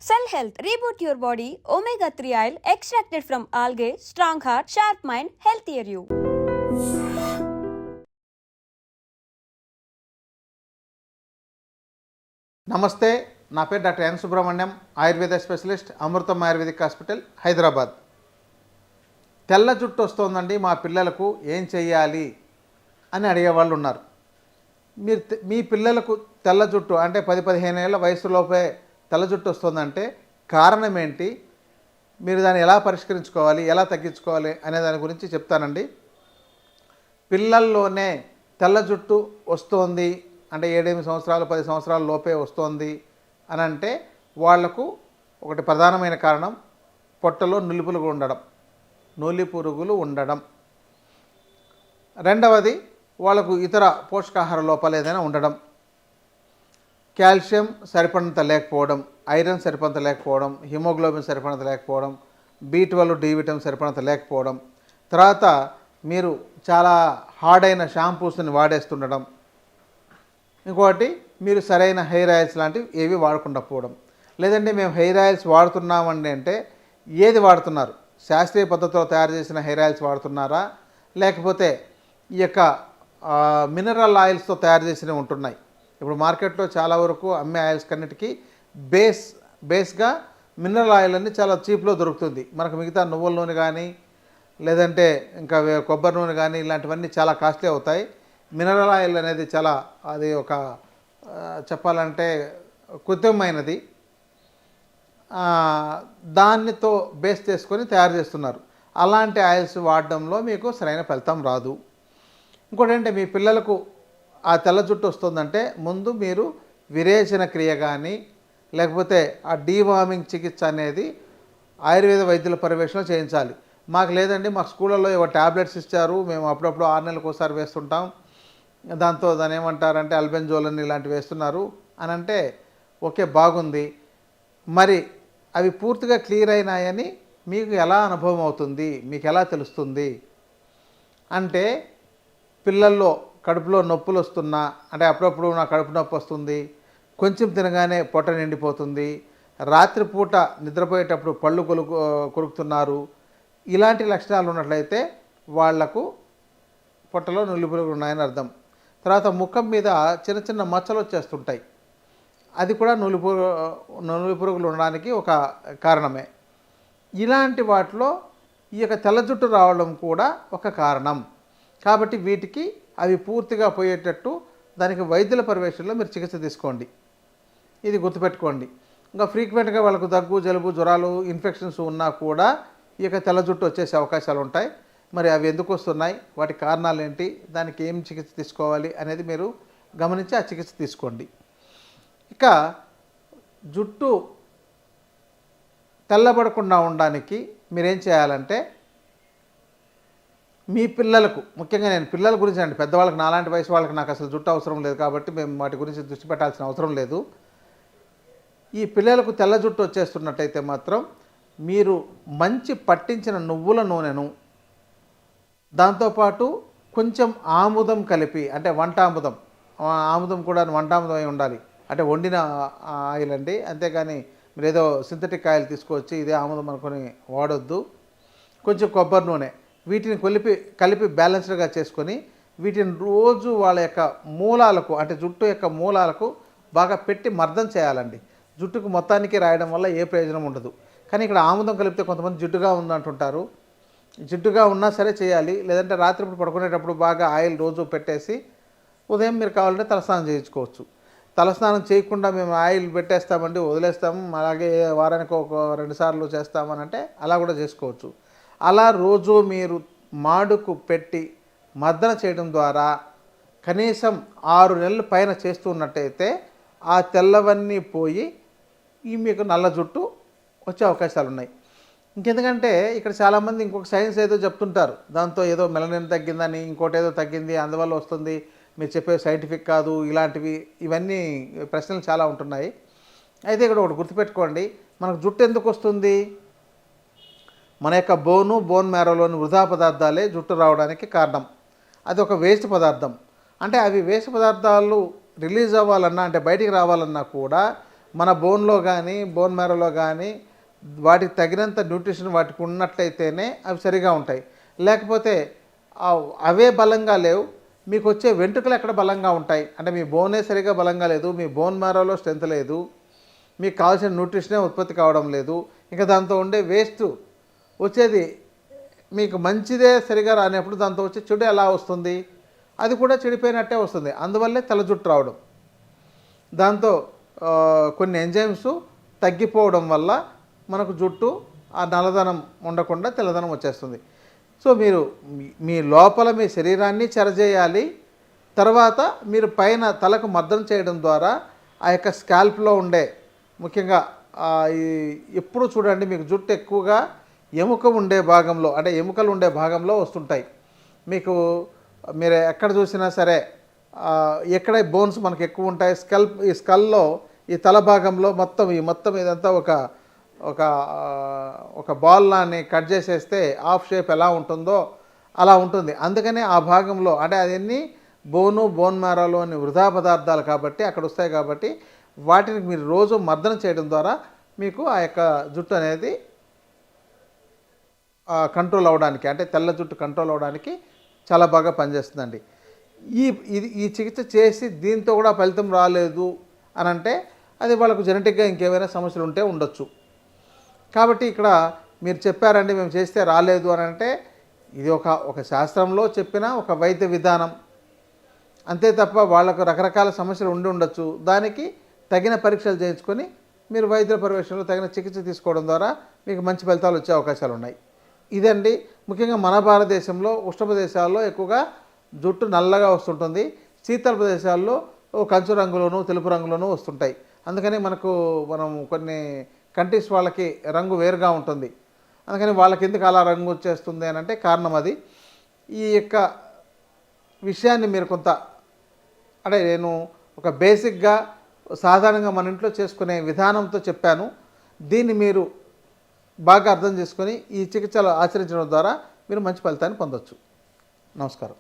Cell Health, reboot your body, omega-3 oil extracted from algae, strong heart, sharp mind, healthier you. నమస్తే, నా పేరు doctor N Subrahmanyam, Ayurveda specialist, Amrutham Ayurvedic hospital, Hyderabad. తెల్ల జుట్టు వస్తుందండి మా పిల్లలకు, ఏం చెయ్యాలి అని అడిగేవాళ్ళు ఉన్నారు. మీ పిల్లలకు తెల్ల జుట్టు అంటే 10-15 ఏళ్ళ వయసులోపే తెల్ల జుట్టు వస్తుందంటే కారణం ఏంటి, మీరు దాన్ని ఎలా పరిష్కరించుకోవాలి, ఎలా తగ్గించుకోవాలి అనే దాని గురించి చెప్తానండి. పిల్లల్లోనే తెల్ల జుట్టు వస్తుంది అంటే 7-8 సంవత్సరాలు 10 సంవత్సరాల లోపే వస్తుంది అని అంటే వాళ్లకు ఒకటి ప్రధానమైన కారణం పొట్టలో నూలి పురుగులు ఉండడం. రెండవది వాళ్ళకు ఇతర పోషకాహార లోపాలు ఏదైనా ఉండడం, కాల్షియం సరిపడినంత లేకపోవడం, ఐరన్ సరిపడినంత లేకపోవడం, హిమోగ్లోబిన్ సరిపడినంత లేకపోవడం, B12 D విటమిన్ సరిపడినంత లేకపోవడం, తర్వాత మీరు చాలా హార్డ్ అయిన షాంపూస్ని వాడేస్తుండడం, ఇంకోటి మీరు సరైన హెయిర్ ఆయిల్స్ లాంటివి ఏవి వాడకుండా పోవడం. లేదంటే మేము హెయిర్ ఆయిల్స్ వాడుతున్నామండి అంటే ఏది వాడుతున్నారు, శాస్త్రీయ పద్ధతిలో తయారు చేసిన హెయిర్ ఆయిల్స్ వాడుతున్నారా, లేకపోతే ఈ యొక్క మినరల్ ఆయిల్స్తో తయారు చేసినవి ఉంటున్నాయి. ఇప్పుడు మార్కెట్లో చాలా వరకు అమ్మే ఆయిల్స్ కన్నిటికీ బేస్గా మినరల్ ఆయిల్ అన్ని చాలా చీప్లో దొరుకుతుంది. మనకు మిగతా నువ్వుల నూనె కానీ లేదంటే ఇంకా కొబ్బరి నూనె కానీ ఇలాంటివన్నీ చాలా కాస్ట్లీ అవుతాయి. మినరల్ ఆయిల్ అనేది చాలా అది ఒక చెప్పాలంటే కృత్రిమైనది, దానితో బేస్ చేసుకొని తయారు చేస్తున్నారు. అలాంటి ఆయిల్స్ వాడడంలో మీకు సరైన ఫలితం రాదు. ఇంకోటి అంటే మీ పిల్లలకు ఆ తెల్ల జుట్టు వస్తుందంటే ముందు మీరు విరేచన క్రియ కానీ లేకపోతే ఆ డీవార్మింగ్ చికిత్స అనేది ఆయుర్వేద వైద్యుల పర్యవేక్షణలో చేయించాలి. మాకు లేదండి, మా స్కూళ్ళలో ఏవో ట్యాబ్లెట్స్ ఇచ్చారు, మేము అప్పుడప్పుడు 6 నెలలకు ఒకసారి వేస్తుంటాం, దాన్ని ఏమంటారంటే అల్బెంజోల్ ఇలాంటివి వేస్తున్నారు అని అంటే ఓకే, బాగుంది. మరి అవి పూర్తిగా క్లియర్ అయినాయని మీకు ఎలా అనుభవం అవుతుంది, మీకు ఎలా తెలుస్తుంది అంటే పిల్లల్లో కడుపులో నొప్పులు వస్తున్నా అంటే అప్పుడప్పుడు నా కడుపు నొప్పి వస్తుంది, కొంచెం తినగానే పొట్ట నిండిపోతుంది, రాత్రిపూట నిద్రపోయేటప్పుడు పళ్ళు కొరుకుతున్నారు, ఇలాంటి లక్షణాలు ఉన్నట్లయితే వాళ్లకు పొట్టలో నులి పురుగులు ఉన్నాయని అర్థం. తర్వాత ముఖం మీద చిన్న చిన్న మచ్చలు వచ్చేస్తుంటాయి, అది కూడా నులి పురుగులు ఉండడానికి ఒక కారణమే. ఇలాంటి వాటిలో ఈ యొక్క తెల్ల జుట్టు రావడం కూడా ఒక కారణం. కాబట్టి వీటికి అవి పూర్తిగా పోయేటట్టు దానికి వైద్యుల పర్యవేక్షణలో మీరు చికిత్స తీసుకోండి. ఇది గుర్తుపెట్టుకోండి. ఇంకా ఫ్రీక్వెంట్గా వాళ్ళకు దగ్గు, జలుబు, జ్వరాలు, ఇన్ఫెక్షన్స్ ఉన్నా కూడా ఈ యొక్క తెల్ల జుట్టు వచ్చేసే అవకాశాలు ఉంటాయి. మరి అవి ఎందుకు వస్తున్నాయి, వాటి కారణాలు ఏంటి, దానికి ఏం చికిత్స తీసుకోవాలి అనేది మీరు గమనించి ఆ చికిత్స తీసుకోండి. ఇక జుట్టు తెల్లబడకుండా ఉండడానికి మీరేం చేయాలంటే మీ పిల్లలకు, ముఖ్యంగా నేను పిల్లల గురించి అంటే పెద్దవాళ్ళకి నాలాంటి వయసు వాళ్ళకి నాకు అసలు జుట్టు అవసరం లేదు కాబట్టి మేము వాటి గురించి దృష్టి పెట్టాల్సిన అవసరం లేదు. ఈ పిల్లలకు తెల్ల జుట్టు వచ్చేస్తున్నట్టయితే మాత్రం మీరు మంచి పట్టించిన నువ్వుల నూనెను దాంతోపాటు కొంచెం ఆముదం కలిపి, అంటే ఆముదం కూడా వంటాముదం అయి ఉండాలి, అంటే వండిన ఆయిల్ అండి, అంతేగాని మీరు ఏదో సింథటిక్ ఆయిల్ తీసుకొచ్చి ఇదే ఆముదం అనుకొని వాడొద్దు. కొంచెం కొబ్బరి నూనె, వీటిని కలిపి బ్యాలెన్స్డ్గా చేసుకొని వీటిని రోజు వాళ్ళ యొక్క మూలాలకు అంటే జుట్టు యొక్క మూలాలకు బాగా పెట్టి మర్దం చేయాలండి. జుట్టుకు మొత్తానికి రాయడం వల్ల ఏ ప్రయోజనం ఉండదు. కానీ ఇక్కడ ఆముదం కలిపితే కొంతమంది జిడ్డుగా ఉందంటుంటారు, జిడ్డుగా ఉన్నా సరే చేయాలి. లేదంటే రాత్రిపూట పడుకునేటప్పుడు బాగా ఆయిల్ రోజు పెట్టేసి ఉదయం మీరు కావాలంటే తలస్నానం చేయించుకోవచ్చు. తలస్నానం చేయకుండా మేము ఆయిల్ పెట్టేస్తామండి వదిలేస్తాము, అలాగే వారానికి ఒక 2 సార్లు చేస్తామని అంటే అలా కూడా చేసుకోవచ్చు. అలా రోజు మీరు మాడుకు పెట్టి మర్దన చేయడం ద్వారా కనీసం 6 నెలల పైన చేస్తున్నట్టయితే ఆ తెల్లవన్నీ పోయి ఈ మీకు నల్ల జుట్టు వచ్చే అవకాశాలు ఉన్నాయి. ఇంకెందుకంటే ఇక్కడ చాలామంది ఇంకొక సైన్స్ ఏదో చెప్తుంటారు, దాంతో ఏదో మెలనిన్ తగ్గిందని, ఇంకోటి ఏదో తగ్గింది అందువల్ల వస్తుంది, మీరు చెప్పే సైంటిఫిక్ కాదు, ఇవన్నీ ప్రశ్నలు చాలా ఉంటున్నాయి. అయితే ఇక్కడ ఒకటి గుర్తుపెట్టుకోండి, మనకు జుట్టు ఎందుకు వస్తుంది, మన యొక్క బోన్ మ్యారోలోని వృధా పదార్థాలే జుట్టు రావడానికి కారణం. అది ఒక వేస్ట్ పదార్థం. అంటే అవి వేస్ట్ పదార్థాలు రిలీజ్ అవ్వాలన్నా అంటే బయటికి రావాలన్నా కూడా మన బోన్లో కానీ బోన్ మ్యారోలో కానీ వాటికి తగినంత న్యూట్రిషన్ వాటికి ఉన్నట్లయితేనే అవి సరిగా ఉంటాయి. లేకపోతే అవే బలంగా లేవు, మీకు వచ్చే వెంట్రుకలు ఎక్కడ బలంగా ఉంటాయి అంటే మీ బోనే సరిగా బలంగా లేదు, మీ బోన్ మ్యారోలో స్ట్రెంత్ లేదు, మీకు కావాల్సిన న్యూట్రిషనే ఉత్పత్తి కావడం లేదు, ఇంకా దాంతో ఉండే వేస్ట్ వచ్చేది మీకు మంచిదే సరిగా రానప్పుడు దాంతో వచ్చే చెడు ఎలా వస్తుంది, అది కూడా చెడిపోయినట్టే వస్తుంది. అందువల్లే తెల్ల జుట్టు రావడం, దాంతో కొన్ని ఎంజైమ్స్ తగ్గిపోవడం వల్ల మనకు జుట్టు ఆ నల్లదనం ఉండకుండా తెల్లదనం వచ్చేస్తుంది. సో మీరు మీ లోపల మీ శరీరాన్ని చెరజేయాలి, తర్వాత మీరు పైన తలకు మర్దన చేయడం ద్వారా ఆ యొక్క స్కాల్ప్లో ఉండే ముఖ్యంగా ఎప్పుడు చూడండి మీకు జుట్టు ఎక్కువగా ఎముక ఉండే భాగంలో అంటే ఎముకలు ఉండే భాగంలో వస్తుంటాయి. మీకు మీరు ఎక్కడ చూసినా సరే ఎక్కడ బోన్స్ మనకు ఎక్కువ ఉంటాయి, ఈ స్కల్లో ఈ తల భాగంలో మొత్తం ఇదంతా ఒక బాల్ని కట్ చేసేస్తే హాఫ్ షేప్ ఎలా ఉంటుందో అలా ఉంటుంది. అందుకనే ఆ భాగంలో అంటే అదన్నీ బోన్ మ్యారోలోని వృధా పదార్థాలు కాబట్టి అక్కడ వస్తాయి. కాబట్టి వాటిని మీరు రోజు మర్దన చేయడం ద్వారా మీకు ఆ యొక్క జుట్టు అనేది కంట్రోల్ అవ్వడానికి అంటే తెల్ల జుట్టు కంట్రోల్ అవ్వడానికి చాలా బాగా పనిచేస్తుందండి. ఈ చికిత్స చేసి దీంతో కూడా ఫలితం రాలేదు అని అంటే అది వాళ్ళకు జెనెటిక్గా ఇంకేమైనా సమస్యలు ఉంటే ఉండొచ్చు. కాబట్టి ఇక్కడ మీరు చెప్పారండి మేము చేస్తే రాలేదు అని అంటే ఇది ఒక శాస్త్రంలో చెప్పిన ఒక వైద్య విధానం అంతే తప్ప వాళ్ళకు రకరకాల సమస్యలు ఉండి ఉండొచ్చు. దానికి తగిన పరీక్షలు చేయించుకొని మీరు వైద్యుల పర్యవేక్షణలో తగిన చికిత్స తీసుకోవడం ద్వారా మీకు మంచి ఫలితాలు వచ్చే అవకాశాలు ఉన్నాయి. ఇదండి ముఖ్యంగా మన భారతదేశంలో ఉష్ణ ప్రదేశాల్లో ఎక్కువగా జుట్టు నల్లగా వస్తుంటుంది, శీతల ప్రదేశాల్లో కంచు రంగులోను తెలుపు రంగులోనూ వస్తుంటాయి. అందుకని మనం కొన్ని కంట్రీస్ వాళ్ళకి రంగు వేరుగా ఉంటుంది, అందుకని వాళ్ళకి ఎందుకు అలా రంగు వచ్చేస్తుంది అని అంటే కారణం అది. ఈ యొక్క విషయాన్ని మీరు కొంత అంటే నేను ఒక బేసిక్గా సాధారణంగా మన ఇంట్లో చేసుకునే విధానంతో చెప్పాను. దీన్ని మీరు బాగా అర్థం చేసుకొని ఈ చికిత్సలు ఆచరించడం ద్వారా మీరు మంచి ఫలితాన్ని పొందొచ్చు. నమస్కారం.